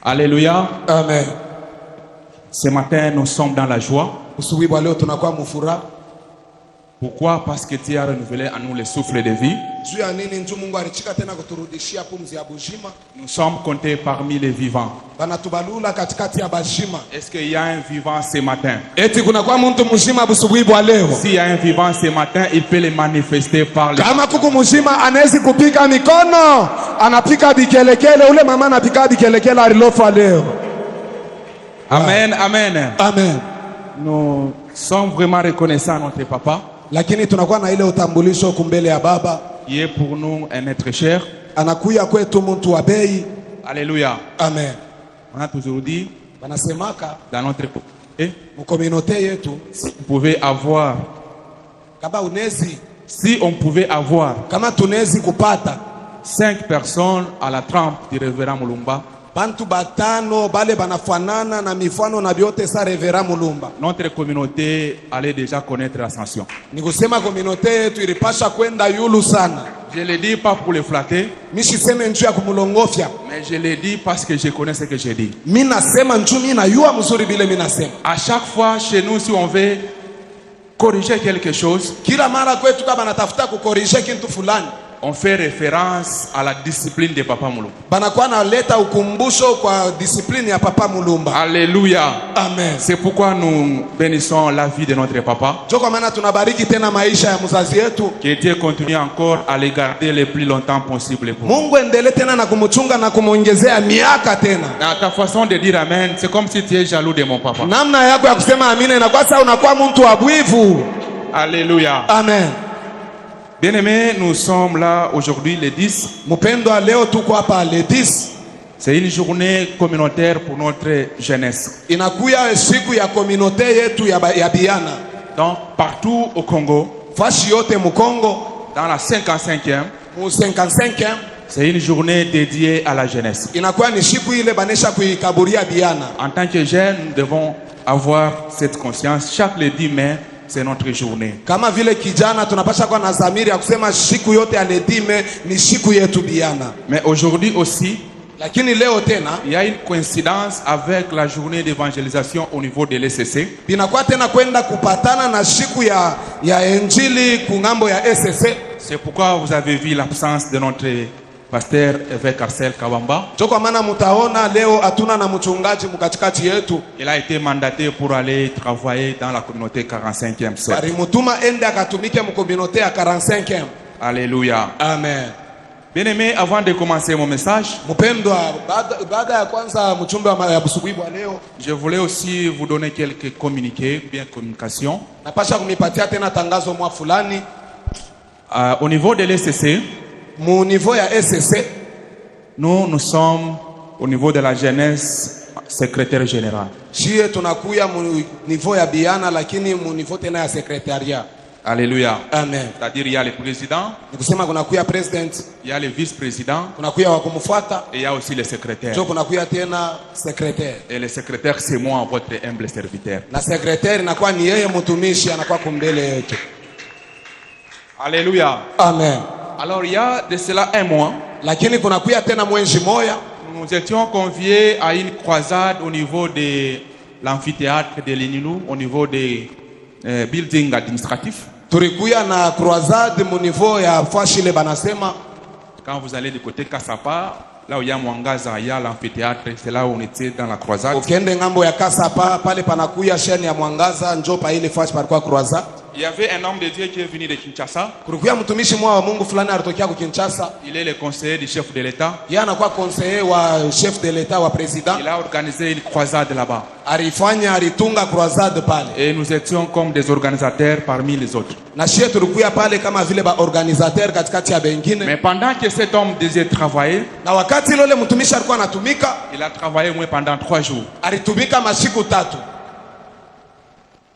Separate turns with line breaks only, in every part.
Alléluia.
Amen.
Ce matin, nous sommes dans la joie. Pourquoi? Parce que Dieu a renouvelé à nous le souffle de vie. Nous sommes comptés parmi les vivants. Est-ce qu'il y a un vivant ce matin? S'il y a un vivant ce matin, il peut le manifester par les... Amen, amen.
Amen.
Nous sommes vraiment reconnaissants à notre papa.
Lakini tunakuwa na ile utambulisho kumbele ya baba.
Il est pour nous un être cher.
Anakuya kwetu mtu wa bei.
Alléluia.
Amen.
On a toujours dit
banasemaka
dans notre
communauté yetu,
si on pouvait avoir,
kama unezi,
si on pouvait avoir
kama tunezi kupata
5 personnes à la trempe du révérend Mulumba,
bantu batano bale banafanana na mifano na biote sa Reverend Mulumba,
notre communauté allait déjà connaître l'ascension.
Ni kusema communauté yetu ilipasha kwenda yulu sana.
Je le dis pas pour le flatter,
mishiseme njuu ya kumulongofya,
mais je le dis parce que je connais ce que je dis.
Mina sema njuu mina yua mzuri bile mina sema.
À chaque fois chez nous, si on veut corriger quelque chose,
kila mara kwetu kama natafuta kukorije kitu fulani,
on fait référence à la discipline de Papa Mulumba.
Banakuwa na leta ukumbusho kwa discipline ya Papa Mulumba.
Alléluia.
Amen.
C'est pourquoi nous bénissons la vie de notre papa.
Joko maana tunabariki tena maisha ya mzazi yetu.
Que Dieu continue encore à les garder le plus longtemps possible pour
Mungu endelee tena na kumuchunga na kumuongezea miaka tena.
Na ta façon de dire amen, c'est comme si tu es jaloux de mon papa.
Namna yako ya kusema amina na kwa sababu unakuwa mtu wa bwivu.
Alléluia.
Amen.
Bien-aimés, nous sommes là aujourd'hui le 10.
Mupendwa, leo tuko hapa le 10.
C'est une journée communautaire pour notre jeunesse.
Inakuya siku ya communauté yetu ya biana.
Donc partout au Congo,
fashi yote mu Congo,
dans la 55e,
mu 55e,
c'est une journée dédiée à la jeunesse.
Inakuwa ni siku ile banesha kuikaburia biana.
En tant que jeunes, nous devons avoir cette conscience. Chaque le 10 mai, c'est notre journée.
Kama vile kijana tunapasha kuwa na zamiri ya kusema siku yote ya ledime ni siku yetu biana.
Mais aujourd'hui aussi,
lakini leo tena,
il y a une coïncidence avec la journée d'évangélisation au niveau de l'ECC.
Binakuwa tena kwenda kupatana na siku ya injili kungambo ya ECC.
C'est pourquoi vous avez vu l'absence de notre pasteur évêque Arcel Kabamba.
Joko maana mutaona leo atuna na mchungaji mkatikati yetu.
Il a été mandaté pour aller travailler dans la communauté 45e siècle.
Alimutuma ende akatumike mu communauté ya 45e.
Alléluia.
Amen.
Bien-aimé, avant de commencer mon message,
mpendwa, baada ya kwanza mchumbe wa busubuhi bwa leo,
je voulais aussi vous donner quelques communiqués, bien communication.
Napasha kumipatia tena tangazo mwa fulani.
Au niveau de l'ECC,
au niveau ya ECC,
nous sommes au niveau de la jeunesse secrétaire général.
Shie tunakuya mu niveau ya biana lakini mu niveau tena ya secrétariat.
Alléluia.
Amen.
C'est-à-dire il y a le président,
nikusema kunakuya president,
il y a le vice-président,
kunakuya wa kumfuata,
et il y a aussi le secrétaire.
Jo kunakuya tena secrétaire.
Et le secrétaire c'est moi, votre humble serviteur.
Na secrétaire inakuwa ni yeye mtumishi anakuwa kumbele yetu.
Alléluia.
Amen.
Alors il y a de cela un mois,
lakini kunakuya tena mwenji moya,
nous étions conviés à une croisade au niveau de l'amphithéâtre de Lenilou, au niveau des buildings administratifs.
Tulikuya na croisade mu niveau ya fashile banasema.
Quand vous allez du côté Kasapa, là où il y a Mwangaza, il y a l'amphithéâtre, c'est là où on était dans la croisade.
Ukende ngambo ya Kasapa, pale panakuya chaîne ya Mwangaza, njo pa ile fashi palikuwa croisade.
Il y avait un homme de Dieu qui est venu de Kinshasa.
Kulikuwa mtumishi mwa wa Mungu fulani alitokea ku Kinshasa.
Il est le conseiller du chef de l'État.
Yeye anakuwa conseiller wa chef de l'État wa président.
Il a organisé une croisade là-bas.
Alitunga croisade pale.
Et nous étions comme des organisateurs parmi les autres.
Na shie tulikuwa pale kama vile ba organisateur katikati ya bengine.
Mais pendant que cet homme devait travailler,
na wakati lole mtumishi alikuwa anatumika,
il a travaillé moins pendant 3 jours.
Alitumika masiku 3.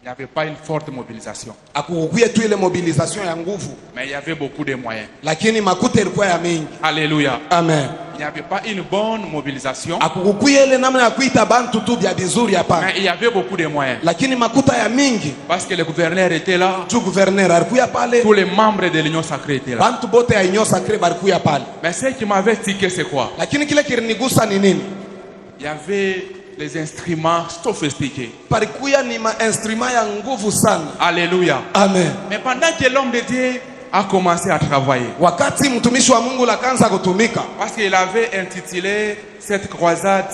Il n'y avait pas une forte mobilisation.
Akukuye tu ile mobilisation ya nguvu.
Mais il y avait beaucoup de moyens.
Lakini makuta ilikuwa ya mingi.
Alléluia.
Amen.
Il n'y avait pas une bonne mobilisation.
Akukuye ile namna ya kuita bantu tu bya bizuri hapa.
Mais il y avait beaucoup de moyens.
Lakini makuta ya mingi.
Parce que le gouverneur était là.
Tu gouverneur alikuya pale.
Tous les membres de l'Union sacrée étaient là.
Bantu bote ya Union sacrée balikuya pale.
Mais ce qui m'avait tiqué c'est quoi?
Lakini kile kilinigusa ni nini?
il y avait les instruments sophistiqués.
Palikuya ni mainstruments ya nguvu sana.
Alléluia.
Amen.
Mais pendant que l'homme de Dieu a commencé à travailler,
Wakati mtumishi wa Mungu lakaanza kutumika,
parce qu'il avait intitulé cette croisade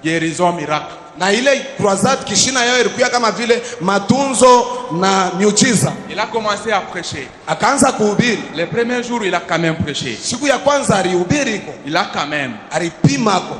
guérison miracle.
na ile croisade kishina yao ilikuwa kama vile matunzo na miujiza.
Il a commencé à prêcher.
Akaanza kuhubiri.
Les premiers jours, il a quand même prêché.
Siku ya kwanza alihubiri iko.
Il a quand même.
Alipima ko.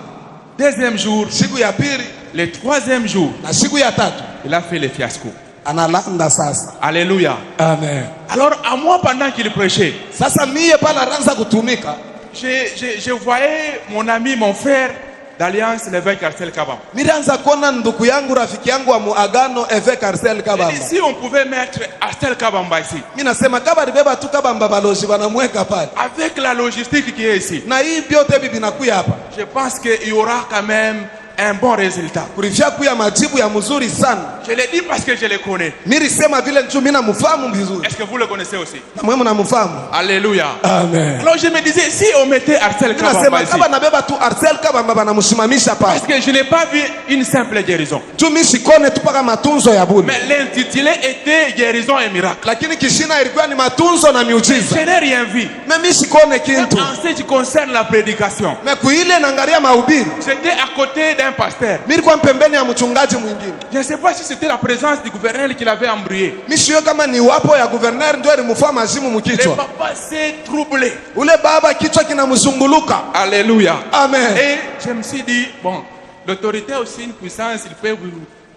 Deuxième jour,
Siku ya pili,
le troisième jour,
na siku ya tatu
il a fait le fiasco.
analanda sasa.
Alléluia.
Amen.
Alors, à moi, pendant qu'il prêchait,
Sasa mie pale anaanza kutumika,
je voyais mon ami, mon frère d'alliance, l'évêque Arsène Kabamba.
nilianza kuona ndugu yangu rafiki yangu wa muagano Evêque Arsène Kabamba.
Si on pouvait mettre Arsène Kabamba ici,
Mimi nasema kama libeba tu Kabamba balozi wanamweka pale.
avec la logistique qui est ici,
Na hii vyote hivi vinakuya hapa.
je pense qu'il y aura quand même un bon résultat.
Kulifia kuya majibu ya mzuri sana.
Je le dis parce que je le connais.
Nilisema vile ndio mimi namfahamu vizuri.
Est-ce que vous le connaissez aussi?
Na mwe mnamfahamu.
Alléluia.
Amen.
Alors je me disais, si on mettait Arsène Kabamba
Nasema
ici,
kama nabeba tu Arsène Kabamba banamshimamisha pale.
parce que je n'ai pas vu une simple guérison.
Tu mimi sikone tu paka matunzo ya bure.
Mais l'intitulé était guérison et miracle.
Lakini kishina ilikuwa ni matunzo na miujiza.
Je n'ai rien vu.
Mimi sikone kintu.
En ce qui concerne la prédication,
Na kuile naangalia mahubiri.
j'étais à côté d'un pasteur.
Mimi nilikuwa pembeni ya mchungaji mwingine.
Je ne sais pas si c'était la présence du gouverneur qui l'avait embrouillé.
Mimi sio kama ni wapo ya gouverneur ndio alimfua mazimu
Le
mkichwa.
papa s'est troublé.
Ule baba kichwa kinamzunguluka.
Alléluia.
Amen.
Et je me suis dit, bon, l'autorité a aussi une puissance, il peut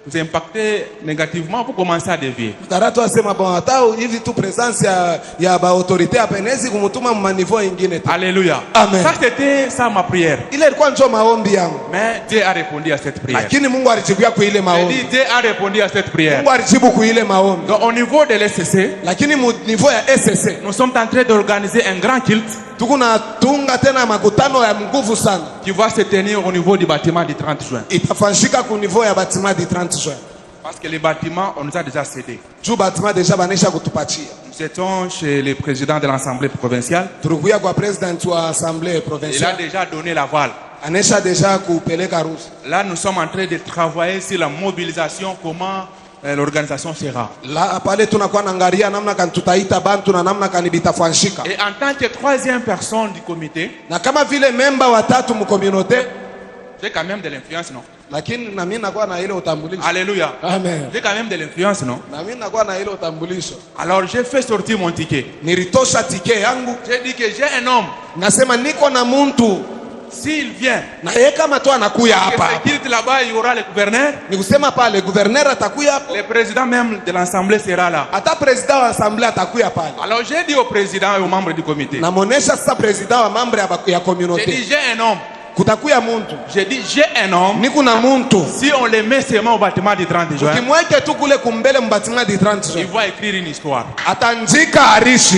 vous impacter négativement, vous commencez à dévier.
Karatu asema bon hata hivi tu presence ya ba autorité apenezi kumutuma maniveau ingine tu.
Alléluia.
Amen.
Ça c'était ça ma prière.
Ile ilikuwa ndio maombi yangu.
Mais Dieu a répondu à cette prière.
Lakini Mungu alijibu kwa ile
J'ai
maombi.
dit, Dieu a répondu à cette prière.
Mungu alijibu kwa ile maombi.
Donc au niveau de l'SCC,
Lakini mu niveau ya SSC
nous sommes en train d'organiser un grand culte
tuko na tunga tena makutano ya nguvu sana.
qui va se tenir au niveau du bâtiment du 30 juin.
Itafanyika ku niveau ya bâtiment du 30 juin.
Parce que les bâtiments, on nous a déjà cédé.
Juu bâtiment deja banisha kutupatia.
Nous étions chez le président de l'Assemblée provinciale.
Tulikuya kwa president wa assemblée
Il a
provinciale.
déjà donné l'aval.
Anesha deja kupeleka ruhusa.
Là, nous sommes en train de travailler sur la mobilisation, comment l'organisation sera.
La pale tunakuwa naangalia namna kan tutaita bantu na namna kan bitafanyika.
Et en tant que troisième personne du comité,
Na kama vile memba watatu mu communauté,
j'ai quand même de l'influence, non?
lakini na mimi nakuwa na ile utambulisho.
Alléluia.
Amen.
J'ai quand même de l'influence, non?
Na mimi nakuwa na ile utambulisho.
Alors j'ai fait sortir mon ticket.
Nilitosha tike yangu.
J'ai dit que j'ai un homme.
Nasema niko na muntu
S'il vient,
na yeye kama tu anakuya
que
hapa.
ce culte là-bas, il y aura le gouverneur.
Ni kusema pale gouverneur atakuya hapa.
Le président même de l'Assemblée sera là.
Hata president wa assemblée atakuya pale.
Alors j'ai dit au président et aux membres du comité,
Namonesha sasa president wa mambo ya
j'ai
communauté.
dit j'ai un homme.
Kutakuya muntu.
J'ai dit j'ai un homme.
Niko na muntu.
Si on le met seulement au bâtiment du 30 juin,
Ukimweke tu kule kumbele mbatima di 30
il
juin.
va écrire une histoire.
Atanjika arishi.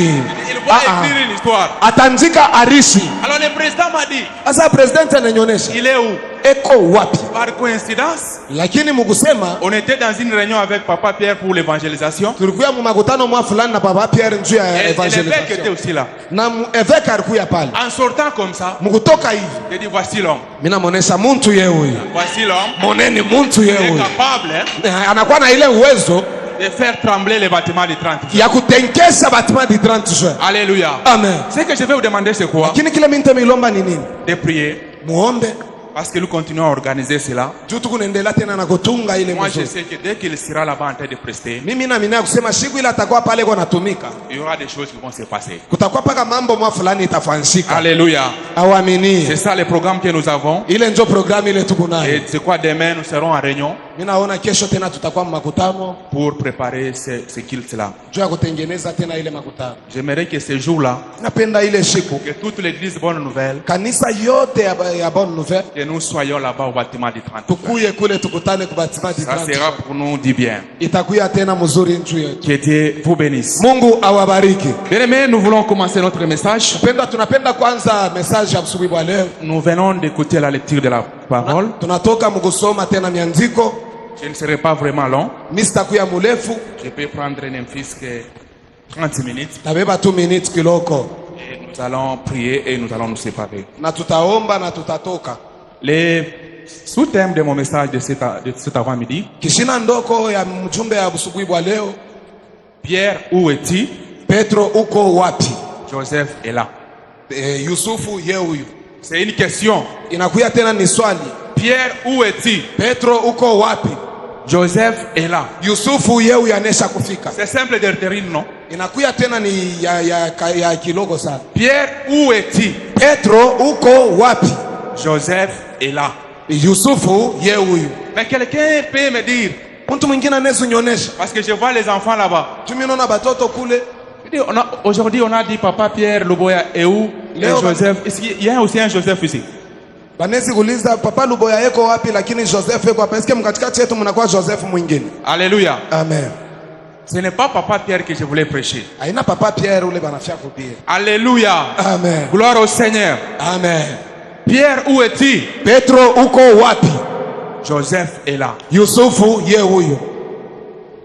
Il va écrire une histoire.
Atanjika arishi.
Alors le président m'a dit,
Asa president ananyonyesha.
il est où?
Eko wapi?
Par coïncidence,
Lakini mukusema
on était dans une réunion avec Papa Pierre pour l'évangélisation.
tulikuwa mu makutano mwa fulani na Papa Pierre njuu ya
Et l'évêque était
evangelisation.
aussi là.
Na eveka alikuya pale.
En sortant comme ça,
Mukutoka hivi.
j'ai dit voici l'homme.
Mimi namuonesha muntu yeye huyu.
Voici l'homme.
Moneni muntu
Il
yeye
est
huyu.
capable
Anakuwa na ile uwezo
de faire trembler les bâtiments du 30 juin.
ya kutenkesha batima di 30 juin.
Alléluia.
Amen.
Ce que je vais vous demander, c'est quoi?
Lakini kile mimi nitamilomba ni nini?
De prier.
Muombe.
Parce que nous continuons à organiser cela.
Juu tukunaendelea tena na kutunga ile
Moi, je
mzuri.
sais que dès qu'il sera là-bas en train de prester,
Mimi na mina kusema siku ile atakuwa pale kwa natumika.
il y aura des choses qui vont se passer.
Kutakuwa paka mambo mwa fulani itafanyika.
Alléluia.
Awamini.
C'est ça le programme que nous avons.
Ile ndio programu ile tuko nayo.
Et c'est quoi demain, nous serons en réunion
Mimi naona kesho tena tutakuwa makutano
pour préparer ce culte-là.
juu ya kutengeneza tena ile makutano.
J'aimerais que ce jour-là,
Napenda ile siku
que toute l'église Bonne Nouvelle,
kanisa yote ya bonne nouvelle
que nous soyons là-bas au bâtiment du 30.
tukuye kule tukutane kubatima di
Ça
30.
sera pour nous du bien.
Itakuya tena mzuri nchi yetu.
Que Dieu vous bénisse.
Mungu awabariki.
Bien-aimés, nous voulons commencer notre message.
Tunapenda kwanza message ya asubuhi bwa leo.
Nous venons d'écouter la lecture de la parole.
Tunatoka mkusoma tena miandiko.
Je ne serai pas vraiment long.
Mimi sitakuya murefu.
Je peux prendre n'importe que 30 minutes.
Tabeba 2 minutes kiloko.
Et nous allons prier et nous allons nous séparer.
Na tutaomba na tutatoka.
Les sous-thème de mon message de cet avant-midi,
Kishina ndoko ya mjumbe ya busubuhi bwa leo,
Pierre, où es-tu?
Petro uko wapi?
Joseph est là.
Yusufu ye huyu.
C'est une question.
Inakuya tena ni swali.
Pierre, où es-tu?
Petro uko wapi?
Joseph est là.
Yusufu ye huyu anesha kufika.
C'est simple de retenir, non?
Inakuya tena ni ya kilogo sana.
Pierre, où es-tu?
Petro uko wapi?
Joseph est là.
Yusufu ye huyu.
Mais quelqu'un peut me dire,
Mtu mwingine anaweza nyonyesha.
parce que je vois les enfants là-bas.
Tumeona batoto kule.
Aujourd'hui, on a dit papa Pierre Luboya est où? Et
Léo,
Joseph. Il y a aussi un Joseph ici.
Banezi kuuliza papa Luboya yeko wapi, lakini Joseph yeko wapi? Eske mkatikati yetu mnakuwa Joseph mwingine?
Alléluia.
Amen.
Ce n'est pas papa Pierre que je voulais prêcher.
Aina papa Pierre ule banafia kuhubiri.
Alléluia.
Amen.
Gloire au Seigneur.
Amen.
Pierre, où es-tu?
Petro uko wapi?
Joseph est là.
Yusufu ye huyu.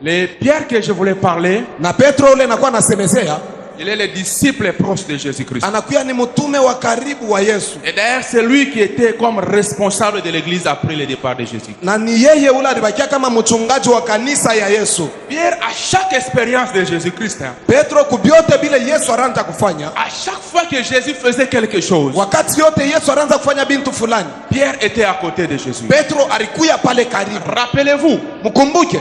Les Pierre que je voulais parler,
Na Petro ule nakuwa nasemezea,
il est le disciple proche de Jésus-Christ.
anakuya ni mtume wa karibu wa Yesu.
Et d'ailleurs, c'est lui qui était comme responsable de l'église après le départ de Jésus.
Na ni yeye ule alibakia kama mchungaji wa kanisa ya Yesu.
Pierre, à chaque expérience de Jésus-Christ,
Petro kubyote bile Yesu aranja kufanya,
à chaque fois que Jésus faisait quelque chose,
wakati yote Yesu aranja kufanya bintu fulani,
Pierre était à côté de Jésus.
Petro alikuya pale karibu.
Rappelez-vous,
Mkumbuke,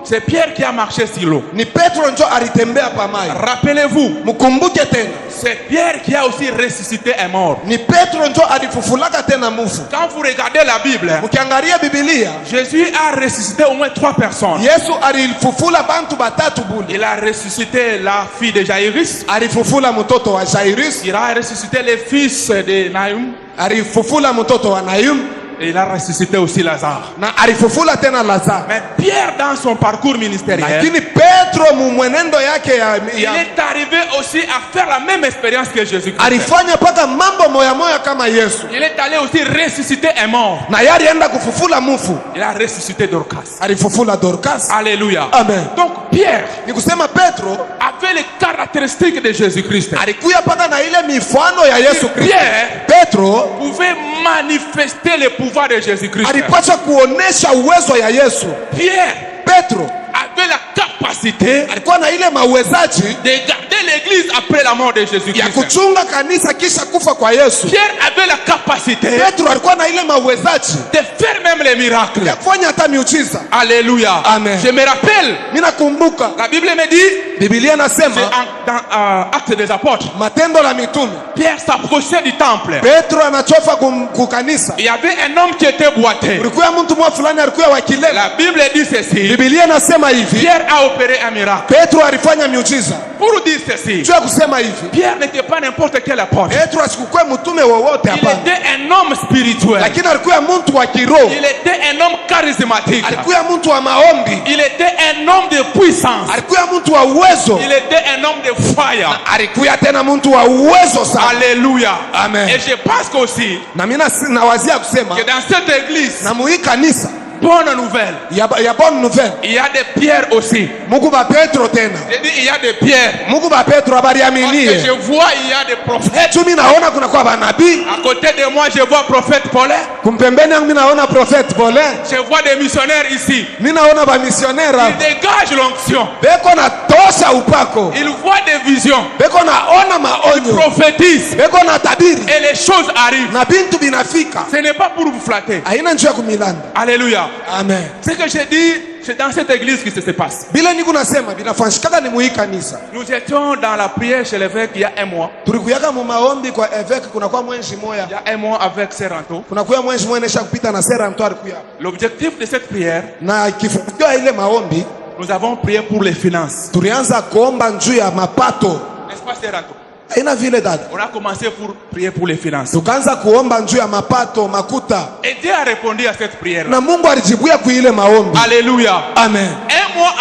c'est Pierre qui a marché sur l'eau.
ni Petro njo alitembea pa mai.
Rappelez-vous,
Mkumbuke tena,
c'est Pierre qui a aussi ressuscité un mort.
ni Petro njo alifufulaka tena mufu.
Quand vous regardez la Bible,
Mkiangalia Biblia,
Jésus a ressuscité au moins 3 personnes.
Yesu alifufula bantu batatu bule.
Il a ressuscité la fille de Jairus.
Alifufula mtoto wa Jairus,
Il a ressuscité les fils de Naïm.
alifufula mtoto wa Nayum,
Et il a ressuscité aussi Lazare.
na alifufula tena Lazaro.
Mais Pierre, dans son parcours ministériel,
Lakini Petro mumwenendo yake
il est arrivé aussi à faire la même expérience que Jésus-Christ.
alifanya paka mambo moya moya kama Yesu,
Il est allé aussi ressusciter un mort.
na yari enda kufufula mufu,
Il a ressuscité Dorcas.
alifufula Dorcas.
Alléluia.
Amen.
Donc Pierre
Ni kusema Petro
avait les caractéristiques de Jésus-Christ.
alikuya paka na ile mifano ya Yesu Kristo.
Pierre
Petro
pouvait manifester le pouvoir de Jésus-Christ.
alipaswa kuonesha uwezo ya Yesu.
Pierre
Petro
avait la capacité
alikuwa na ile mawezaji
de garder l'église après la mort de
ya
Jésus-Christ.
kuchunga kanisa kisha kufa kwa Yesu.
Pierre avait la capacité
Petro alikuwa na ile mawezaji
de faire même les miracles.
ya kufanya hata miujiza.
Alléluia.
Amen.
Je me rappelle,
Mimi nakumbuka
la Bible me dit,
Biblia
c'est
nasema
dans Actes des Apôtres,
Matendo la Mitume,
Pierre s'approchait du temple.
Petro anachofa kukanisa.
Il y avait un homme qui était boiteux.
Ulikuwa mtu mmoja fulani alikuwa wa kilema.
La Bible dit ceci,
Biblia nasema hivi,
Pierre a opéré un miracle.
Petro alifanya miujiza.
Pour dire ceci,
Jua kusema hivi,
Pierre n'était pas n'importe quel apôtre.
Petro asikukuwa mtume wowote
Il
hapana,
était un homme spirituel.
lakini alikuwa mtu wa kiroho,
Il était un homme charismatique.
alikuwa mtu wa maombi,
Il était un homme de puissance.
alikuwa mtu wa uwezo,
Il était un homme de fire.
alikuwa tena mtu wa uwezo sana.
Alléluia.
Amen.
Et je pense qu'aussi
Na mimi nawazia kusema
que dans cette église,
na muhii kanisa
bonne nouvelle,
ya bonne nouvelle,
il y a des pierres aussi.
Mungu ba Petro tena,
J'ai dit il y a des pierres.
Mungu ba Petro habari
Parce que
aminie.
je vois il y a des prophètes.
Mimi naona kuna kwa manabii,
À côté de moi, je vois prophète Paulin.
kumpembeni yangu mimi naona prophet Paulin,
Je vois des missionnaires ici.
mimi naona ba missionnaire
Ils dégagent l'onction.
beko na tosha upako,
Ils voient des visions.
beko naona maonyo,
Prophétisent.
beko na tabiri
Et les choses arrivent.
na bintu binafika.
Ce n'est pas pour vous flatter.
Haina njia kumilanda.
Alléluia.
Amen.
Ce que j'ai dit, c'est dans cette église que ça se passe.
Bila niko nasema binafanyikaka ni muhii kanisa.
Nous étions dans la prière chez l'évêque il y a un mois.
Tulikuyaka mu maombi kwa evêque, kuna kwa mwenzi moya.
Il y a un mois avec Seranto.
Kuna kwa mwenzi moya nesha kupita na sera mtu alikuya.
L'objectif de cette prière,
Na kifukio ile maombi
nous avons prié pour les finances.
tulianza kuomba njuu ya mapato.
N'est-ce pas Seranto?
Haina vile dada.
On a commencé pour prier pour les finances.
Tukaanza kuomba njuu ya mapato, makuta.
Et Dieu a répondu à cette prière.
Na Mungu alijibuya kuile maombi.
Alléluia.
Amen.
Un mois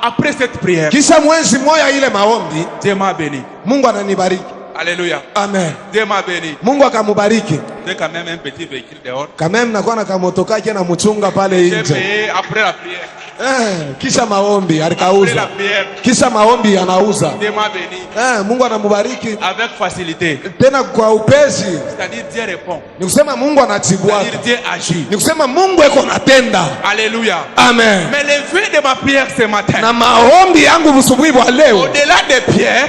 après cette prière,
Kisha mwenzi moya ile maombi,
Dieu m'a béni.
Mungu ananibariki.
Alléluia.
Amen.
Dieu m'a béni.
Mungu akamubariki.
J'ai quand même un petit véhicule dehors.
Quand même nakuwa na kamotoka yake na mchunga pale
J'ai
nje.
payé après la prière.
Kisha maombi
Après la
alikauza,
prière,
kisha maombi anauza.
Dieu m'a béni
Mungu anamubariki
avec facilité.
tena kwa upesi.
C'est-à-dire Dieu répond.
Ni kusema Mungu anachibua,
C'est-à-dire Dieu agit.
ni kusema Mungu eko natenda.
Alléluia.
Amen.
Mais le vœu de ma prière ce matin,
Na maombi yangu busubuhi bwa leo,
au-delà de Pierre,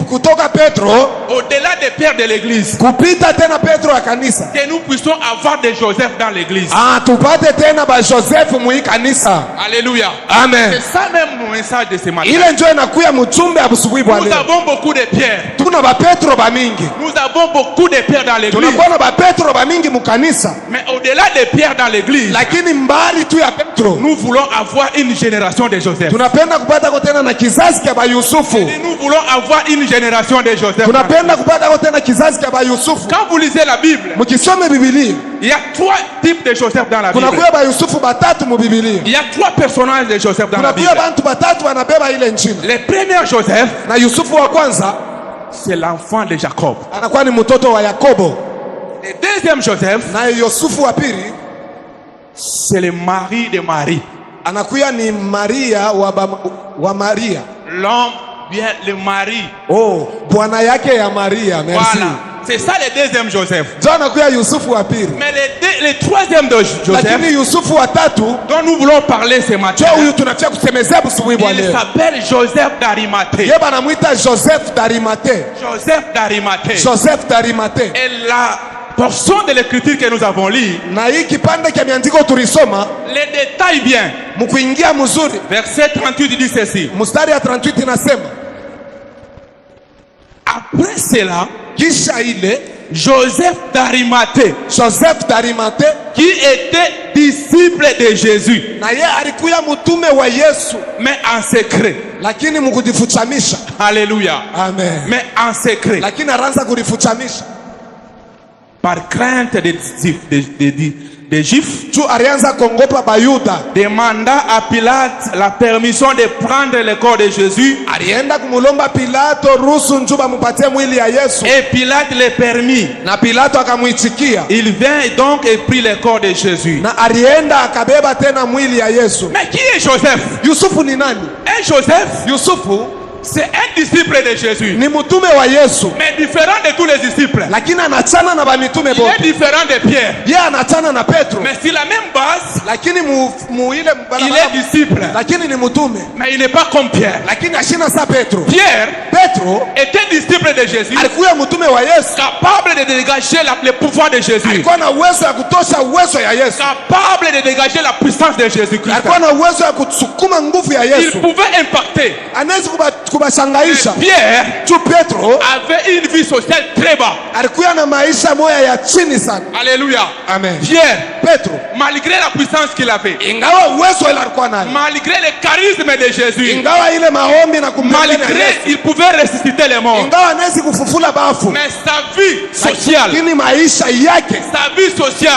kutoka Petro
au-delà des pères de l'église,
kupita tena Petro ya kanisa,
que nous puissions avoir des Joseph dans l'église.
tupate tena ba Joseph mui kanisa.
Alléluia.
Amen.
C'est ça même mon message de ce matin.
Ile njo inakuya mchumbe ya busubuhi bwa
Nous
leo.
avons beaucoup de pierres.
Tuna ba Petro ba mingi,
Nous avons beaucoup de pierres dans l'église.
tunakuwa na ba Petro ba mingi mukanisa,
Mais au-delà des pierres dans l'église,
lakini mbali tu ya Petro
nous voulons avoir une génération de Joseph.
tunapenda kupata ko tena na kizazi kya ba Yusufu.
Et nous voulons avoir une génération de Joseph.
Tunapenda kupata ko tena kizazi kya ba Yusufu.
Quand vous lisez la Bible,
Mukisome Biblia
il y a 3 types de Joseph dans la Bible.
kunakuya ba Yusufu batatu mu Biblia,
Il y a 3 personnages de Joseph dans la Bible.
kunakuya bantu batatu wanabeba ile njina.
Le premier Joseph,
Na Yusufu wa kwanza
c'est l'enfant de Jacob.
anakuwa ni mtoto wa Yakobo,
Le deuxième Joseph,
na Yusufu wa pili
c'est le mari de Marie.
anakuya ni Maria wa Maria.
L'homme, bien le mari.
Bwana yake ya Maria. Merci.
Voilà. C'est ça le deuxième Joseph.
Jo anakuya Yusufu wa pili,
Mais le troisième de Joseph,
lakini Yusufu wa tatu
dont nous voulons parler ce matin,
jo huyu tunafia kusemezea busubuhi bwa
il
leo.
s'appelle Joseph d'Arimathée.
Ye banamwita Joseph d'Arimathée.
Joseph d'Arimathée.
Joseph d'Arimathée.
Et la portion de l'écriture que nous avons lue,
Na hii kipande cha miandiko tulisoma
les détails bien.
mkuingia mzuri,
Verset 38 dit ceci.
mstari ya 38 inasema,
Après cela,
kisha ile
Joseph d'Arimathée,
Joseph d'Arimathée,
qui était disciple de Jésus,
na ye alikuya mtume wa Yesu,
mais en secret.
lakini mkujifuchamisha.
Alléluia.
Amen.
Mais en secret.
Lakini anaanza kujifuchamisha
Par crainte des Juifs,
tu alianza kongopa Bayuda.
demanda à Pilate la permission de prendre le corps de Jésus.
Alienda kumulomba Pilato ruhusu njuba mupatie mwili ya Yesu,
Et Pilate le permit.
na Pilato akamwitikia,
Il vint donc et prit le corps de Jésus.
na alienda akabeba tena mwili ya Yesu.
Mais qui est Joseph?
Yusufu ni nani?
Un Joseph,
Yusufu
c'est un disciple de Jésus,
ni mtume wa Yesu,
mais différent de tous les disciples.
lakini anachana na bamitume
Il est
bote.
différent de Pierre,
Ye anachana na Petro,
mais sur la même base,
lakini ile
il est disciple,
lakini ni mtume,
mais il n'est pas comme Pierre.
lakini ashina sa Petro.
Pierre
Petro
était disciple de Jésus,
alikuwa mtume wa Yesu,
capable de dégager le pouvoir de Jésus,
alikuwa na uwezo ya kutosha uwezo ya Yesu,
capable de dégager la puissance de Jésus-Christ.
alikuwa na uwezo ya kusukuma nguvu ya
Il
Yesu,
pouvait impacter.
anaweza kubashangaisha.
Pierre
Tu Petro
avait une vie sociale très bas.
alikuwa na maisha moya ya chini sana.
Alléluia.
Amen.
Pierre,
Petro
malgré la puissance qu'il avait,
ingawa uwezo ile alikuwa nayo,
malgré le charisme de Jésus,
ingawa ile maombi na kumpenda
malgré il pouvait ressusciter les morts,
ingawa anaweza kufufula bafu,
mais sa vie sociale,
lakini maisha yake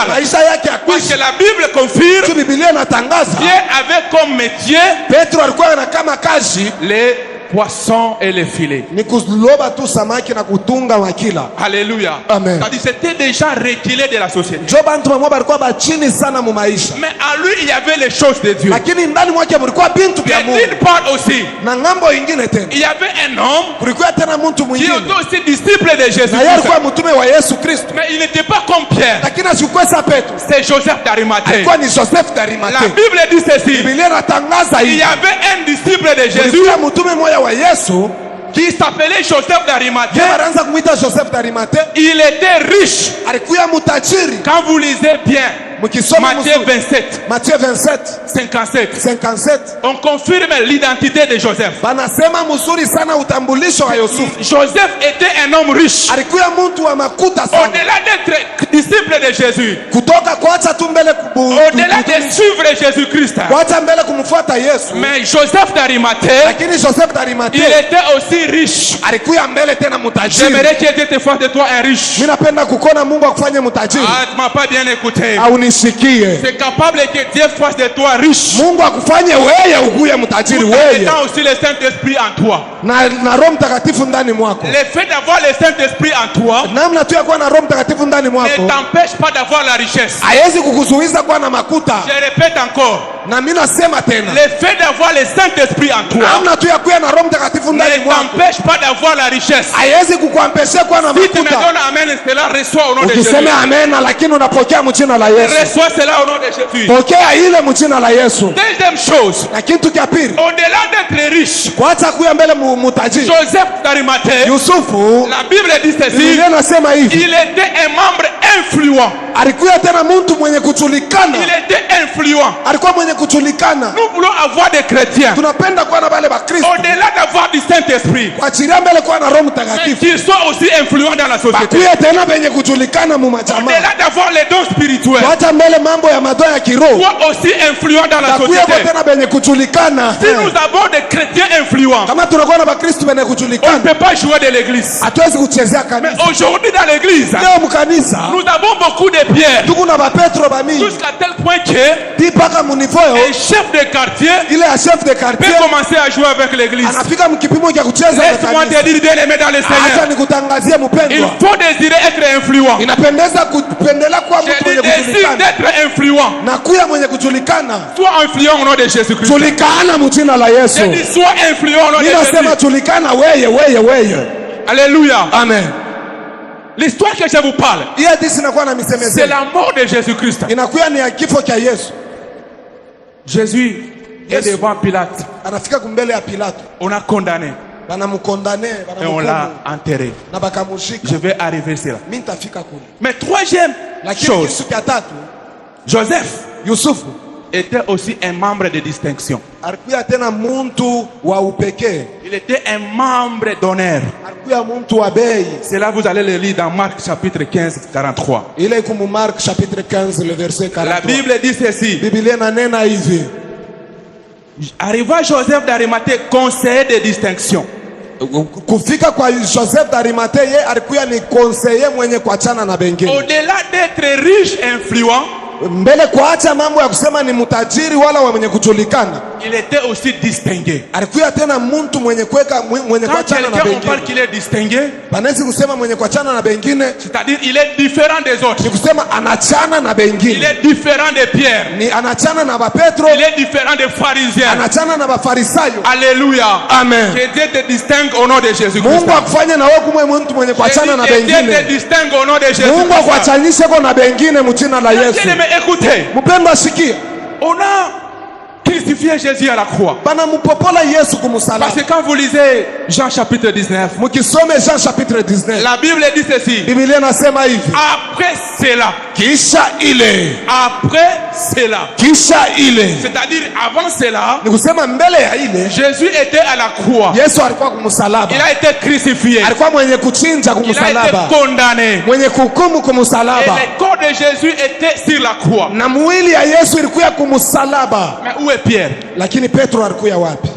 maisha yake ya
parce
kuishi,
que la Bible confirme,
Biblia inatangaza
Pierre avait comme métier
Petro alikuwa na kama kazi
les poissons et les filets.
ni kuloba tu samaki na kutunga makila.
Alléluia.
Amen.
C'est-à-dire c'était des gens reculés de la société.
Jo bantu bamwe balikuwa bachini sana mu maisha,
Mais en lui, il y avait les choses de Dieu.
lakini ndani mwake mlikuwa bintu vya
Mais
Mungu.
d'une part aussi,
Na ngambo ingine tena
il y avait un homme
kulikuwa tena mtu
qui
mwingine,
était aussi disciple de Jésus.
na yeye alikuwa mtume wa Yesu Kristo,
Mais il n'était pas comme Pierre.
lakini asikuwa sa Petro,
C'est Joseph d'Arimathée.
alikuwa ni Joseph
La
d'Arimathée.
Bible dit ceci.
Biblia inatangaza
Il y
hivi,
avait un disciple de Jésus
kulikuwa mtume moya wa Yesu,
qui s'appelait Joseph d'Arimathée.
yeye anaanza kumwita Joseph d'Arimathée.
Il était riche.
Alikuwa mtajiri.
Quand vous lisez bien
Mkisoma
Matthieu 27,
Matthieu 27
57,
57
on confirme l'identité de Joseph.
banasema mzuri sana utambulisho wa Yusufu.
Joseph était un homme riche.
Alikuwa mtu wa makuta sana,
Au-delà d'être disciple de Jésus,
kutoka kuacha tu mbele
au-delà de suivre Jésus-Christ,
kuacha mbele kumfuata Yesu,
mais Joseph d'Arimathée,
lakini Joseph
il
d'Arimathée
était aussi riche.
alikuwa mbele tena mtajiri.
J'aimerais qu'il était en face de toi un riche.
Mimi napenda kukuona Mungu akufanye mtajiri.
Ah, tu m'as pas bien écouté.
Au nisikie.
C'est capable que Dieu fasse de toi riche.
Mungu akufanye wewe ukuye mtajiri
Tout en
wewe.
mettant aussi le Saint-Esprit en toi.
na Roho Mtakatifu ndani mwako.
Le fait d'avoir le Saint-Esprit en toi
Namna tu ya kuwa na Roho Mtakatifu ndani
ne
mwako
t'empêche pas d'avoir la richesse.
haiwezi kukuzuiza kuwa na makuta.
Je répète encore.
Na mimi nasema tena,
Le fait d'avoir le Saint-Esprit en toi
namna tu ya kuwa na Roho Mtakatifu ndani
ne
mwako
t'empêche pas d'avoir la richesse.
haiwezi kukuampesha kuwa na
Si tu me
makuta.
donnes amen, cela reçoit au nom de Jésus.
Ukisema amen lakini unapokea mjina la Yesu,
Reçois cela au nom de Jésus.
pokea ile mjina la Yesu.
Deuxième chose,
Na kitu cha pili,
au-delà d'être riche,
kuacha kuya mbele mutajiri,
Joseph d'Arimathée,
Yusufu,
la Bible dit ceci,
Biblia inasema hivi,
il était un membre influent.
alikuwa tena mtu mwenye kujulikana,
Il était influent.
alikuwa mwenye kujulikana.
Nous voulons avoir des chrétiens,
Tunapenda kuwa na wale wa Kristo,
au-delà d'avoir du Saint-Esprit,
kuachilia mbele kuwa na Roho
mais
Mtakatifu,
qu'ils soient aussi influents dans la société.
bakuye tena benye kujulikana mu majamaa,
Au-delà d'avoir les dons spirituels,
kuacha mbele mambo ya madoa ya kiroho,
soient aussi influents dans la
bakuye
société.
tena benye kujulikana.
Si nous avons des chrétiens influents,
Kama tunakuwa na Bakristo benye
on ne
kujulikana,
peut pas jouer de l'église.
hatuwezi kuchezea
Mais
kanisa.
aujourd'hui dans l'église,
Leo mkanisa
nous avons beaucoup de pierres,
tuko na Bapetro bamingi
jusqu'à tel point que
di paka munivo
un chef de quartier
ile ya chef de
peut
quartier
commencer à jouer avec l'église.
anafika mkipimo cha kucheza na
Laisse-moi
kanisa.
te dire, bien aimé dans le
Acha
Seigneur,
nikutangazie
il
mpendwa,
faut désirer être influent.
inapendeza kupendela kuwa mtu
Je
mwenye
décide
kujulikana
d'être influent.
na kuya mwenye kujulikana.
Sois influent au nom de Jésus-Christ.
Julikana mjina la Yesu.
Je dis sois influent au nom de
Ninasema
Jésus.
julikana weye.
Alléluia.
Amen.
L'histoire que je vous parle,
Hii hadithi inakuwa na
c'est
misemezeni,
la mort de Jésus-Christ.
inakuwa ni ya kifo cha Yesu.
Jésus est
Yes.
devant Pilate.
Anafika kumbele ya Pilato,
On a condamné
banamkondane,
et on l'a
banamhukumu
enterré.
na bakamushika.
Je vais arriver à cela.
Mimi nitafika kule.
Mais troisième
Lakini
chose,
kitu cha tatu,
Joseph
Yusufu
était aussi un membre de distinction.
alikuwa tena muntu wa upekee,
Il était un membre d'honneur.
alikuwa muntu wa bei.
Cela, vous allez le lire dans Marc chapitre 15, 43.
Ile iko mu Mark chapitre 15 le verset 43.
La Bible dit ceci.
Biblia inanena hivi,
Arriva Joseph d'Arimathée, conseiller de distinction.
kufika kwa Joseph d'Arimathée, yeye alikuwa ni conseiller mwenye kuachana na bengine.
Au-delà d'être riche, influent,
Mbele kuacha mambo ya kusema ni mtajiri wala mwenye kujulikana,
il était aussi distingué.
alikuwa tena mtu mwenye kuweka mwenye
Quand
kuachana na
quelqu'un on parle
bengine.
qu'il est distingué,
Banaweza kusema mwenye kuachana na bengine
c'est-à-dire il est différent des autres.
ni kusema anachana na
Il
bengine,
est différent de Pierre.
ni anachana na Bapetro,
Il est différent des pharisiens.
anachana na Bafarisayo.
Alléluia.
Amen.
Que Dieu te distingue au nom de Jésus-Christ.
Mungu akufanye na wewe kumwe mtu mwenye kuachana na
Que Dieu te
bengine.
distingue au nom de
Mungu
Jésus-Christ.
akuachanishe kwa na bengine mjina la Yesu.
Bien-aimé, écoutez,
Mpendwa, sikia,
on a crucifié Jésus à la croix.
banamupopola Yesu
Parce
kumsalaba.
que quand vous lisez Jean chapitre 19,
Mukisome Jean chapitre 19,
la Bible dit ceci.
Biblia inasema hivi,
Après cela,
kisha ile,
c'est-à-dire avant cela,
ni kusema mbele ya ile
Jésus était à la croix.
Yesu alikuwa kumsalaba,
Il a été crucifié.
alikuwa mwenye kuchinja
Il a été
kumsalaba,
condamné.
mwenye kuhukumu
Et
kumsalaba,
le corps de Jésus était sur la croix.
na mwili ya Yesu ilikuwa kumsalaba.
Mais où est Pierre?
Lakini Petro alikuwa wapi?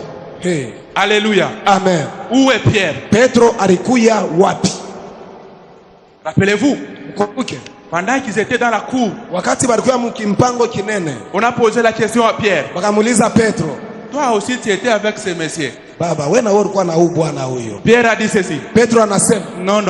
Hey.
Alléluia.
Amen.
Où est Pierre?
Petro alikuwa wapi?
Rappelez-vous,
Mkumbuke
pendant qu'ils étaient dans la cour,
wakati balikuwa mkimpango kinene,
on a posé la question à Pierre.
wakamuuliza Petro,
Toi aussi, tu étais avec ce messieurs.
baba wewe na wewe ulikuwa na huyu bwana huyo?
Pierre a dit ceci.
Petro anasema
Non.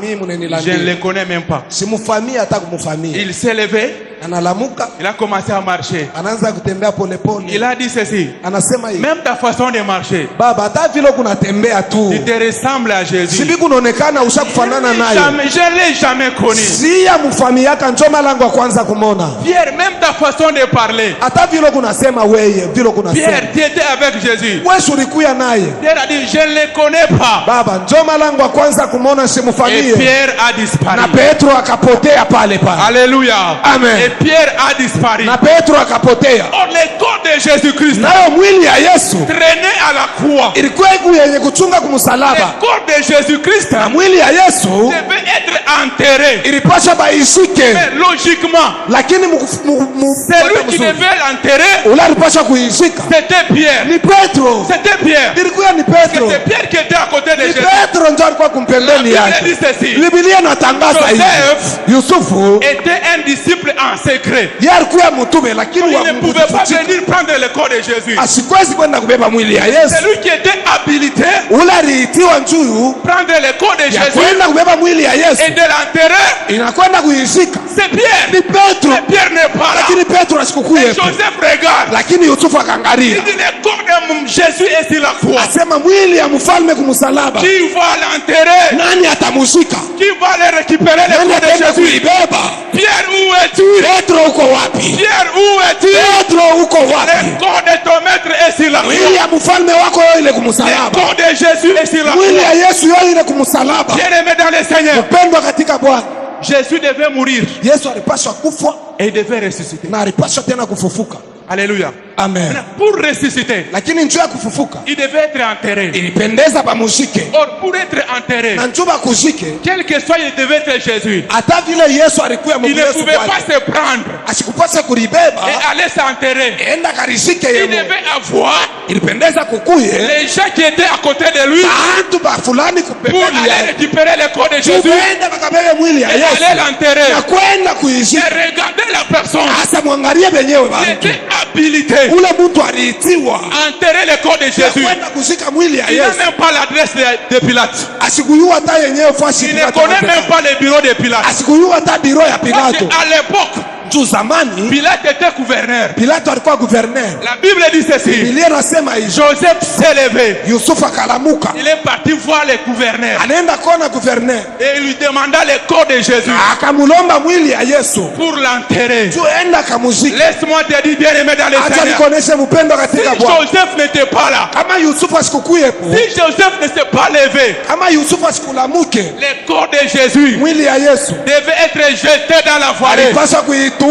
mimi
Je ne
mnanilandia,
le connais même pas.
simufamii hata kumfamia.
Il s'est levé.
Analamuka,
Il a commencé à marcher.
anaanza kutembea polepole,
Il a dit ceci.
anasema hivi,
Même ta façon de marcher,
baba hata vile kunatembea tu
tu te ressembles à Jésus.
sibi kunaonekana ushakufanana naye.
Je ne l'ai jamais connu.
Si ya mfami yaka njo malango ya kwanza kumona.
Pierre, même ta façon de parler.
Hata vile kunasema weye, vile kunasema
Pierre, tu étais avec Jésus.
wewe ulikuwa naye.
Pierre a dit, je ne le connais pas.
Baba njo malango ya kwanza kumona,
Et
simufamie.
Pierre a disparu.
Na Petro akapotea pale pale.
Alléluia.
Amen.
Et Pierre a disparu.
Na Petro akapotea.
Or, le corps de Jésus-Christ
Nayo mwili ya Yesu
traînait à la croix.
ilikuwa iku yenye kuchunga
Le
kumsalaba,
corps de Jésus-Christ
na mwili ya Yesu
devait être enterré.
ilipasha baishike,
Mais logiquement,
lakini
celui qui devait l'enterrer,
ule alipasha kuishika
c'était Pierre.
ni Petro.
C'était Pierre.
Ilikuwa ni Petro,
C'était Pierre qui était à côté de
ni
Jésus.
Petro ndio alikuwa
La
kumpembeni
Bible
yake.
dit ceci.
Biblia inatangaza hivi,
Joseph
Yusufu
était un disciple en secret.
yeye alikuwa mtume, lakini
Il
wa
ne pouvait pas venir prendre prendre le corps de Jésus.
asikwezi kwenda kubeba mwili ya Yesu.
Celui qui était habilité
Ule aliitiwa njuu
prendre le corps de
ya
Jésus
kwenda kubeba mwili ya Yesu,
et de l'enterrer,
inakwenda kuishika
c'est Pierre.
ni Petro,
Mais Pierre n'est pas là.
lakini Petro
Et
asikukuye.
Joseph regarde.
Lakini Yusufu akaangalia,
Il dit le corps de Jésus est sur la croix.
asema mwili ya mfalme kumsalaba,
Qui va l'enterrer?
nani atamushika?
Qui va le récupérer le
Nani
corps de
ataenda
Jésus?
kuibeba?
Pierre, où es-tu?
Petro uko wapi?
Pierre, où es-tu?
Petro uko wapi?
Le corps de ton maître est sur la
Mwili
croix.
ya mfalme wako yo ile
Le
kumsalaba,
corps de Jésus est sur la
mwili
croix.
ya Yesu yo ile kumsalaba.
Bien-aimé dans le Seigneur,
Mpendwa katika Bwana,
Jésus devait mourir
Yesu alipaswa kufa
et il devait ressusciter.
na alipaswa tena kufufuka.
Alléluia.
Amen.
Maintenant, pour ressusciter,
Lakini njoo ya kufufuka
il devait être enterré.
ilipendeza pamushike,
Or, pour être enterré,
na njoo bakushike.
quel que soit, il devait être Jésus.
Hata vile Yesu alikuwa
Il ne
Yesu
pouvait
kwake,
pas se prendre
asikupasa kulibeba
et aller s'enterrer.
enda karishike
Il
yeye.
devait avoir
Ilipendeza kukuye
les gens qui étaient à côté de lui
bantu ba fulani
pour
kupembeni
aller
yake,
récupérer le corps de Jésus
tuende bakabebe mwili ya
et aller
Yesu
l'enterrer.
na kwenda
Et
kuishika.
regardez la personne
Hasa mwangalie benyewe
qui
bantu,
était habilité
ule mtu aliitiwa
à enterrer le corps de
ya
Jésus.
kwenda kushika mwili ya
Il n'a
Yesu,
même pas l'adresse de Pilate.
asikuyua hata yenyewe fashi
Il ne
Pilato
connaît
anataka.
même pas le bureau de Pilate.
Asikuyua hata biro ya
Parce
Pilato.
qu'à l'époque,
Juu zamani
Pilate était gouverneur.
Pilato alikuwa guverner.
La Bible dit ceci.
Biblia inasema hivi,
Joseph s'est levé.
Yusufu akalamuka,
Il est parti voir le gouverneur
anaenda kona guverner,
et il lui demanda le corps de Jésus
akamulomba mwili ya Yesu
pour l'enterrer.
juu enda kamuzika.
Laisse-moi te dire, bien-aimé dans le
Acha
Seigneur,
nikuoneshe mpendo
si
katika Bwana.
Joseph n'était pas là,
Kama Yusufu asikukuyepo,
si Joseph ne s'est pas levé,
kama Yusufu asikulamuke,
le corps de Jésus
mwili ya Yesu
devait être jeté dans la vallée.
alipaswa kuitupa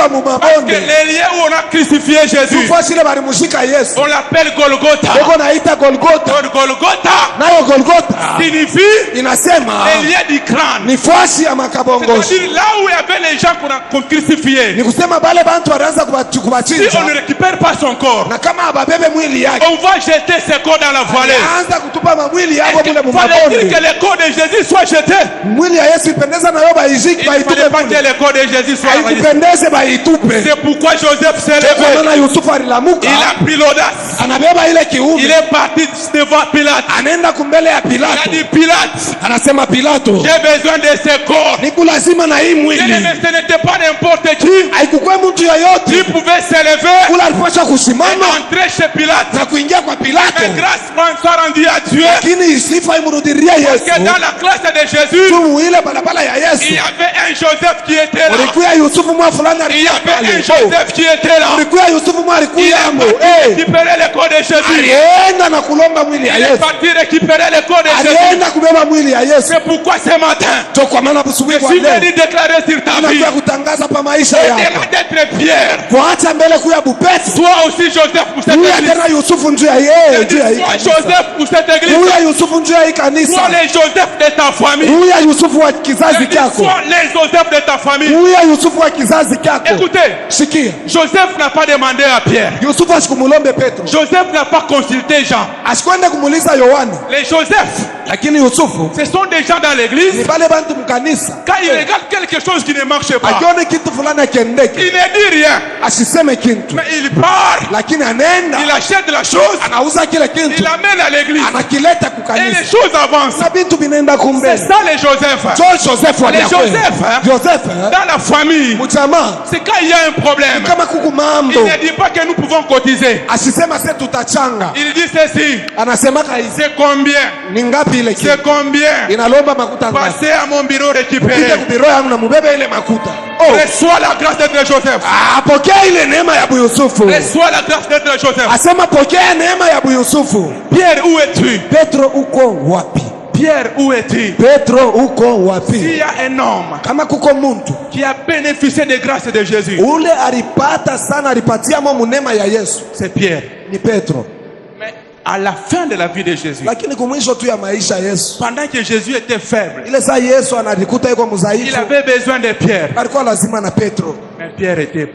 mu
Parce que
mabonde.
les lieux où on a crucifié Jésus,
Tufasi ile balimushika Yesu
on l'appelle Golgotha.
boko naita Golgota,
Donc Golgotha
nayo Golgota
signifie
inasema
les lieux du crâne.
ni fasi ya makabongoshi.
C'est-à-dire là où il y avait les gens qu'on crucifiait.
Ni kusema bale bantu walianza
Si
kubachinja,
on ne récupère pas son corps,
na kama ababebe mwili yake
on va jeter ses corps dans la vallée.
anza kutupa mamwili yabo mule
Il fallait dire
mumabonde.
que le corps de Jésus soit jeté.
Mwili ya Yesu ipendeza nayo baiziki
Il ne fallait
baitupe
pas que
mule,
le corps de Jésus soit envahi.
haikupendeze baitupe.
C'est pourquoi Joseph s'est
Kwa
levé.
maana Yusufu alilamuka,
Il a pris l'audace.
anabeba ile
Il
kiume,
est parti devant Pilate.
anaenda kumbele ya
Il a
Pilato,
dit, Pilate,
anasema Pilato,
j'ai besoin de ce corps.
niku lazima na hii mwili.
Bien-aimé, ce n'était pas n'importe qui.
Haikukuwa mtu
Il
yoyote
pouvait se lever
ule alipasha
et
kusimama
entrer chez Pilate.
na kuingia kwa
Mais
Pilato,
grâce soit rendue à Dieu.
lakini sifa imurudiria
Parce que
Yesu.
dans la classe de Jésus,
Tumu ile barabara ya
il
Yesu
y avait un Joseph qui était là.
ulikuya Yusufu mwa fulani
Il y
alikuwa
avait un
pale,
Joseph qui était là.
ulikuya Yusufu mwa
Il
alikuya
est
hapo,
parti récupérer le corps de Jésus.
alienda na kulomba mwili ya
Il est
Yesu,
parti récupérer le corps de Jésus.
alienda kubeba mwili ya Yesu.
C'est pourquoi ce matin,
To kwa maana busubuhi
je
kwa
suis
leo
venu déclarer sur ta vie,
inakuya kutangaza pa maisha yako,
au-delà d'être Pierre,
kuacha mbele kuya bupesi
sois aussi Joseph pour cette
kuya
église.
tena Yusufu njuu ya yeye, njuu ya hii
Sois
kanisa,
Joseph pour cette église.
kuya Yusufu njuu ya hii kanisa,
Sois les Joseph de ta famille.
kuya Yusufu wa kizazi chako,
Sois les Joseph de ta famille.
kuya Yusufu wa kizazi chako.
Écoutez,
Sikia,
Joseph n'a pas demandé à Pierre.
Yusufu asikumulombe Petro,
Joseph n'a pas consulté Jean.
asikwende kumuuliza Yohana,
Les Joseph,
lakini Yusufu
ce sont des gens dans
ni
l'église.
bale bantu mkanisa,
Quand ils regardent quelque chose qui ne marche pas,
akione kitu fulani akiendeke
il ne dit rien.
asiseme kintu,
Mais il part,
lakini anaenda
il achète la chose,
anauza kile
il
kintu
l'amène à l'église.
anakileta
Et les
kukanisa
choses avancent.
na bintu binaenda
C'est
kumbe.
ça les Joseph.
Joseph wa
Les
Yakobo.
Joseph, hein?
Joseph
Dans la famille,
mchama
c'est quand il y a un problème.
kama kuku
Il
mambo
ne dit pas que nous pouvons cotiser.
asisema se tutachanga,
Il dit ceci.
anasemaka hizi
C'est combien?
ni ngapi ile kitu
C'est combien?
inalomba makuta ngapi,
Passez à mon bureau
pite
récupérer.
kubiro yangu na mubebe ile makuta. Oh,
Reçois la grâce d'être Joseph.
apokea ile neema ya Yusufu,
Reçois la grâce d'être Joseph.
asema pokea neema ya Yusufu.
Pierre, où es-tu?
Petro uko wapi?
Pierre, où es-tu?
Petro uko
S'il
wapi?
y a un homme
Kama kuko muntu
qui a bénéficié des grâces de Jésus,
ule alipata sana, alipatia mo neema ya Yesu,
c'est Pierre.
ni Petro.
Mais à la fin de la vie de Jésus,
Lakini kumwisho tu ya maisha ya Yesu,
pendant que Jésus était faible,
ile saa Yesu anajikuta yuko
il
mzaifu,
avait besoin de Pierre.
alikuwa lazima na Petro.
Mais Pierre était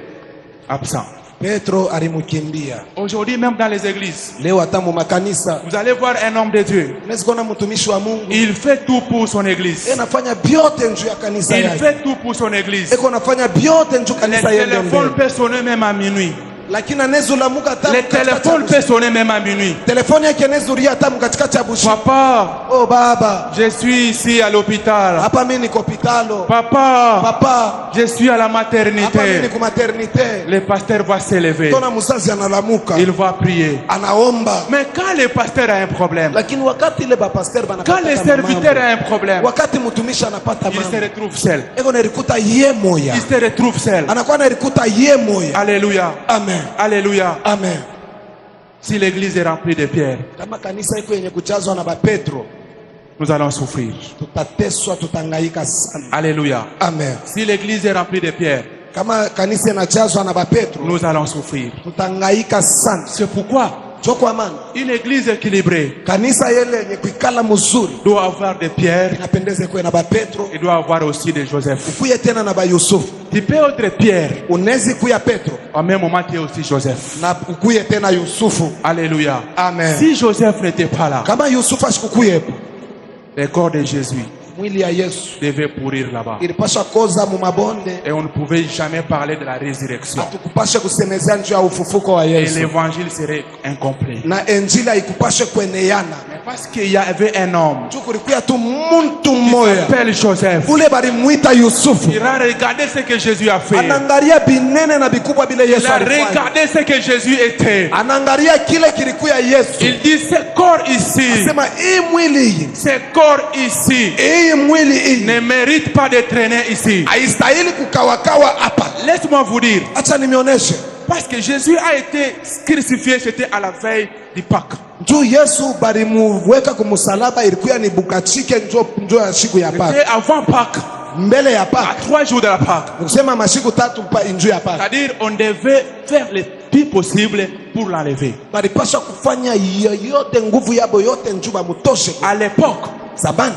absent.
Petro alimkimbia.
Aujourd'hui, même dans les églises,
Leo hata mu makanisa
vous allez voir un homme de Dieu.
unaweza kuona mtumishi wa Mungu
Il fait tout pour son église.
anafanya vyote njuu ya kanisa
Il
yake,
fait tout pour son église.
eko anafanya vyote njuu
Le
kanisa yende
téléphone
mbele.
peut sonner même à minuit.
lakini anezulamuka hata
Le téléphone peut sonner même à minuit.
telefoni yake nezuria hata mkatikati ya bushi.
Papa,
Oh baba,
je suis ici à l'hôpital.
hapa mimi niko hospitalo.
Papa,
Papa,
je suis à la
hapa mimi
maternité.
niko maternité.
Le pasteur va s'élever.
Tona mzazi analamuka,
Il va prier.
anaomba.
Mais quand le pasteur a un problème,
Lakini wakati ile ba pasteur
quand le serviteur a un problème,
wakati mtumishi anapata
il se
mambo,
retrouve seul.
ego nerikuta ye moya.
Il se retrouve seul.
Anakuwa nerikuta ye moya.
Alléluia.
Amen.
Alléluia.
Amen.
Si l'église est remplie de pierres,
Kama kanisa iko yenye kujazwa na ba Petro,
nous allons souffrir.
tutateswa, tutangaika sana.
Alléluia.
Amen.
Si l'église est remplie de pierres,
Kama kanisa inajazwa na ba Petro,
nous allons souffrir.
tutangaika sana.
C'est pourquoi
Joko amani.
une église équilibrée
Kanisa yele yenye kuikala mzuri
doit avoir des pierres
inapendeze kuwe na ba Petro,
et doit avoir aussi des Joseph.
kuye tena na ba Yusufu.
Tu peux être Pierre,
Unezi kuya Petro
en même moment tu es aussi Joseph.
na ukuye tena Yusufu.
Alléluia.
Amen.
Si Joseph n'était pas là,
Kama Yusufu ashikukuyepo,
le corps de Jésus
mwili ya Yesu
devait pourrir là-bas.
ilipasha koza mu mabonde.
Et on ne pouvait jamais parler de la résurrection.
Hatukupashe kusemezea njuu ya ufufuko wa
Et
Yesu,
l'évangile serait incomplet.
na injili haikupashe kueneana
Mais parce qu'il y avait un homme
juu kulikuya tu muntu
qui
mmoja
s'appelle Joseph,
ule balimwita Yusufu,
il a regardé ce que Jésus a fait.
anaangalia binene na bikubwa bile
Il
Yesu
a
alifanya,
regardé ce que Jésus était.
anaangalia kile kilikuya Yesu,
Il dit, ce corps ici,
sema hii mwili hii,
ce corps ici
hii mwili hii
ne mérite pas de traîner ici.
haistahili kukawakawa hapa.
Laisse-moi vous dire,
Acha nimeoneshe
parce que Jésus a été crucifié, c'était à la veille du Pâques.
juu Yesu balimuweka kumusalaba, ilikuya ni bukachike njo ya siku ya Paka,
C'était avant Pâques,
mbele ya
à
Paka,
3 jours de la Pâques.
kusema mashiku tatu nju ya Paka.
C'est-à-dire, on devait faire le plus possible pour l'enlever.
Balipasha kufanya yoyote, nguvu yabo yote nju bamutoshe.
À l'époque,
Zabani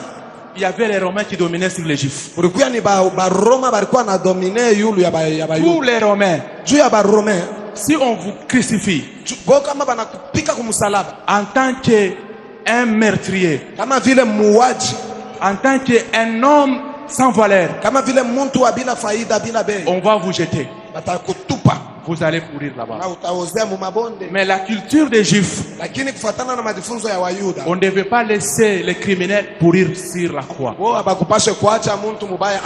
il y avait les Romains qui dominaient sur les Juifs.
kulikuya ni Baroma balikuwa na domine yulu ya
Pour
Bayuda.
les Romains,
Juu ya Barome,
si on vous crucifie
bo kama banakupika kumusalaba
en tant qu'un meurtrier,
kama vile muuaji,
en tant qu'un homme sans valeur,
kama vile muntu wa bila faida, bila bei,
on va vous jeter.
batakutupa
Vous allez mourir là-bas.
na utaozea mu mabonde.
Mais la culture des Juifs,
Lakini kufuatana na majifunzo ya Wayuda,
on ne devait pas laisser les criminels pourrir sur la croix.
wao abakupashe kuacha muntu mubaya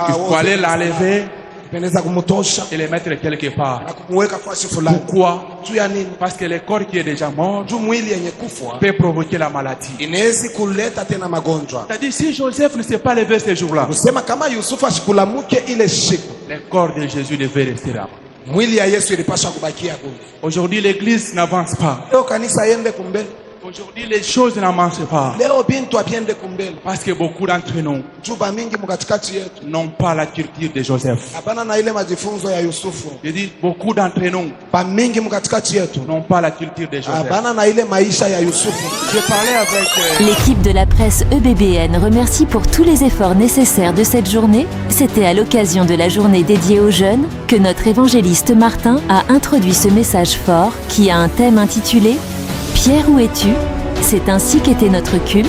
Il fallait l'enlever
peneza kumutosha
et les mettre quelque part.
na kumuweka fasi fulani.
Pourquoi?
Juu ya nini?
Parce que le corps qui est déjà mort
Juu mwili yenye kufwa
peut provoquer la maladie.
inawezi kuleta tena magonjwa.
C'est-à-dire, si Joseph ne s'est pas levé ce jour-là,
Kusema kama Yusufu ashikulamuke ile siku,
le corps de Jésus devait rester là.
mwili ya Yesu ilipasha kubakia kule.
Aujourd'hui, l'église n'avance pas.
Leo kanisa yende kumbele,
Aujourd'hui, les choses n'avancent pas.
leo bintu abiende kumbele.
Parce que beaucoup d'entre nous
Juba mingi mukatikati yetu
n'ont pas la culture de Joseph.
hapana na ile majifunzo ya Yusufu.
Je dis, beaucoup d'entre nous
Ba mingi mukatikati yetu
n'ont pas la culture de Joseph.
hapana na ile maisha ya Yusufu.
J'ai parlé avec
L'équipe de la presse EBBN remercie pour tous les efforts nécessaires de cette journée. C'était à l'occasion de la journée dédiée aux jeunes que notre évangéliste Martin a introduit ce message fort qui a un thème intitulé « Pierre, où es-tu ?» C'est ainsi qu'était notre culte.